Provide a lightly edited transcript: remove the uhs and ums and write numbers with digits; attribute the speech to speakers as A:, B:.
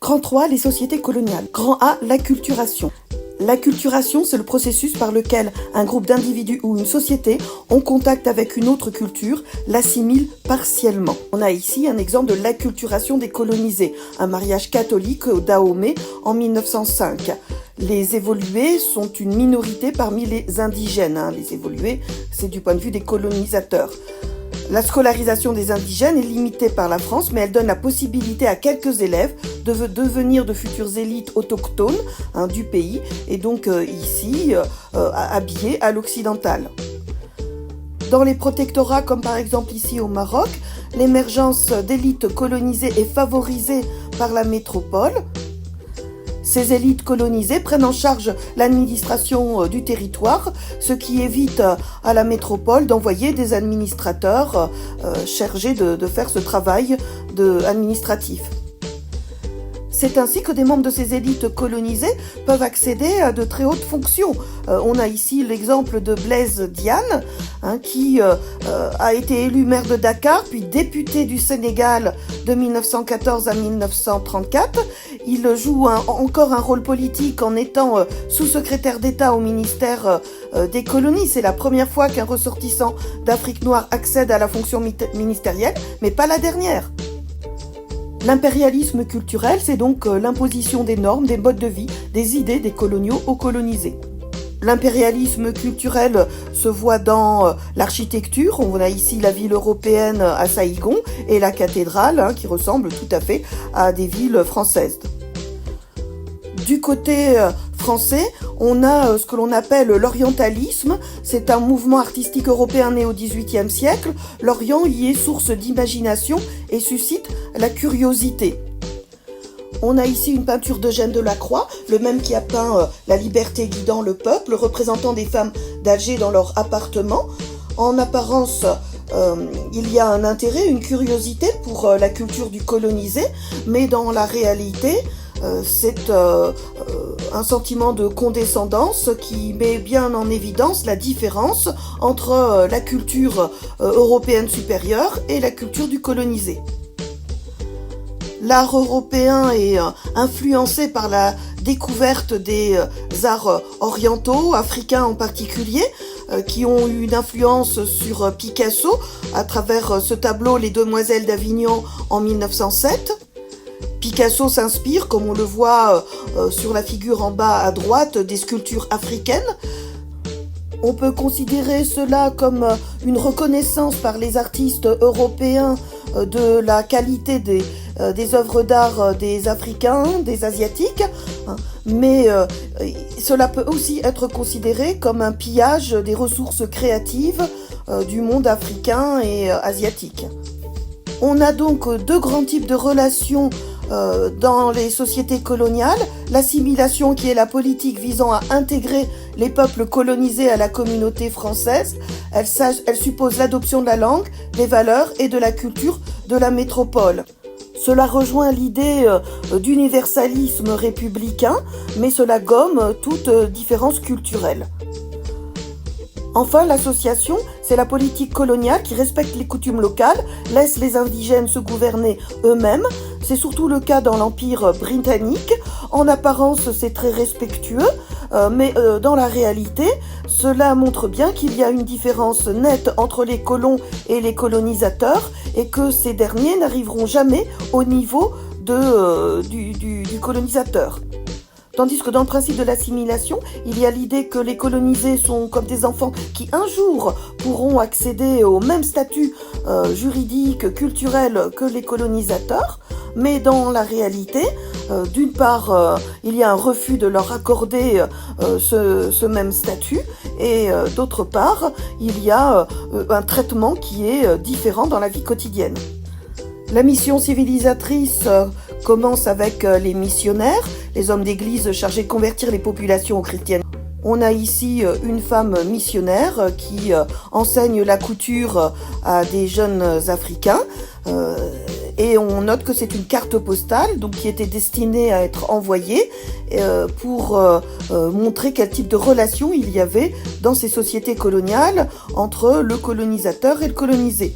A: Grand 3, les sociétés coloniales. Grand A, l'acculturation. L'acculturation, c'est le processus par lequel un groupe d'individus ou une société ont contact avec une autre culture, l'assimile partiellement. On a ici un exemple de l'acculturation des colonisés, un mariage catholique au Dahomey en 1905. Les évolués sont une minorité parmi les indigènes. Les évolués, c'est du point de vue des colonisateurs. La scolarisation des indigènes est limitée par la France, mais elle donne la possibilité à quelques élèves de devenir de futures élites autochtones du pays, et donc ici habillés à l'occidental. Dans les protectorats, comme par exemple ici au Maroc, l'émergence d'élites colonisées est favorisée par la métropole. Ces élites colonisées prennent en charge l'administration du territoire, ce qui évite à la métropole d'envoyer des administrateurs chargés de faire ce travail administratif. C'est ainsi que des membres de ces élites colonisées peuvent accéder à de très hautes fonctions. On a ici l'exemple de Blaise Diagne, qui a été élu maire de Dakar, puis député du Sénégal de 1914 à 1934. Il joue encore un rôle politique en étant sous-secrétaire d'État au ministère des colonies. C'est la première fois qu'un ressortissant d'Afrique noire accède à la fonction ministérielle, mais pas la dernière. L'impérialisme culturel, c'est donc l'imposition des normes, des modes de vie, des idées des coloniaux aux colonisés. L'impérialisme culturel se voit dans l'architecture. On a ici la ville européenne à Saïgon et la cathédrale qui ressemble tout à fait à des villes françaises. Du côté français, on a ce que l'on appelle l'orientalisme. C'est un mouvement artistique européen né au XVIIIe siècle. L'Orient y est source d'imagination et suscite la curiosité. On a ici une peinture d'Eugène Delacroix, le même qui a peint La liberté guidant le peuple, représentant des femmes d'Alger dans leur appartement. En apparence, il y a un intérêt, une curiosité pour la culture du colonisé, mais dans la réalité, c'est un sentiment de condescendance qui met bien en évidence la différence entre la culture européenne supérieure et la culture du colonisé. L'art européen est influencé par la découverte des arts orientaux, africains en particulier, qui ont eu une influence sur Picasso à travers ce tableau Les Demoiselles d'Avignon en 1907. Picasso s'inspire, comme on le voit sur la figure en bas à droite, des sculptures africaines. On peut considérer cela comme une reconnaissance par les artistes européens de la qualité des œuvres d'art des Africains, des Asiatiques, mais cela peut aussi être considéré comme un pillage des ressources créatives du monde africain et asiatique. On a donc deux grands types de relations dans les sociétés coloniales, l'assimilation qui est la politique visant à intégrer les peuples colonisés à la communauté française. Elle suppose l'adoption de la langue, des valeurs et de la culture de la métropole. Cela rejoint l'idée d'universalisme républicain, mais cela gomme toute différence culturelle. Enfin, l'association, c'est la politique coloniale qui respecte les coutumes locales, laisse les indigènes se gouverner eux-mêmes. C'est surtout le cas dans l'Empire britannique. En apparence, c'est très respectueux, mais dans la réalité, cela montre bien qu'il y a une différence nette entre les colons et les colonisateurs et que ces derniers n'arriveront jamais au niveau du colonisateur. Tandis que dans le principe de l'assimilation, il y a l'idée que les colonisés sont comme des enfants qui un jour pourront accéder au même statut juridique, culturel que les colonisateurs, mais dans la réalité, d'une part, il y a un refus de leur accorder ce même statut, et d'autre part, il y a un traitement qui est différent dans la vie quotidienne. La mission civilisatrice commence avec les missionnaires, les hommes d'église chargés de convertir les populations au christianisme. On a ici une femme missionnaire qui enseigne la couture à des jeunes Africains et on note que c'est une carte postale donc qui était destinée à être envoyée pour montrer quel type de relation il y avait dans ces sociétés coloniales entre le colonisateur et le colonisé.